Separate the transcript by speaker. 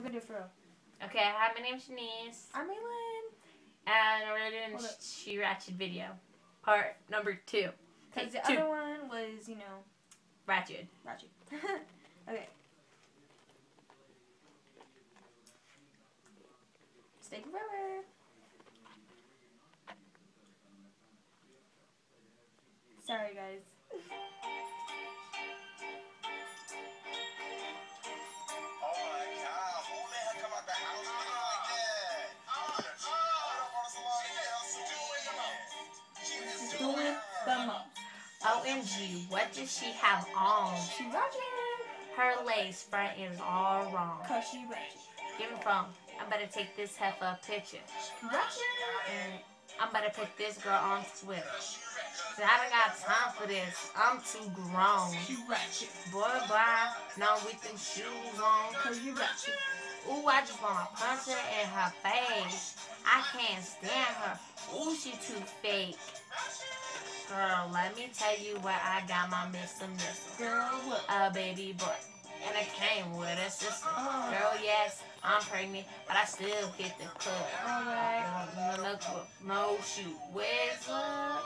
Speaker 1: gonna do it for real.
Speaker 2: Okay, hi, my name's Shanice.
Speaker 1: I'm Aylin.
Speaker 2: And we're doing She Ratchet video. Part number 2.
Speaker 1: Because the other one was, you know...
Speaker 2: Ratchet.
Speaker 1: Ratchet. Okay. Stay forever. Sorry, guys. Doing the most.
Speaker 2: OMG, what does she have on?
Speaker 1: She ratchet.
Speaker 2: Her lace front is all wrong.
Speaker 1: Cause she ratchet.
Speaker 2: Give me phone. I'm about to take this heifer a picture.
Speaker 1: Ratchet.
Speaker 2: And I'm about to put this girl on Twitter. I haven't got time for this. I'm too grown.
Speaker 1: She ratchet.
Speaker 2: Boy, bye. No, with them shoes on.
Speaker 1: Cause you ratchet.
Speaker 2: Ooh, I just wanna punch her in her face. I can't stand her. Ooh, she too fake. Girl, let me tell you where I got my Mr.
Speaker 1: Girl, what?
Speaker 2: A baby boy. And it came with a sister. Girl, yes, I'm pregnant, but I still hit the club.
Speaker 1: Alright.
Speaker 2: No shoot. Where's up?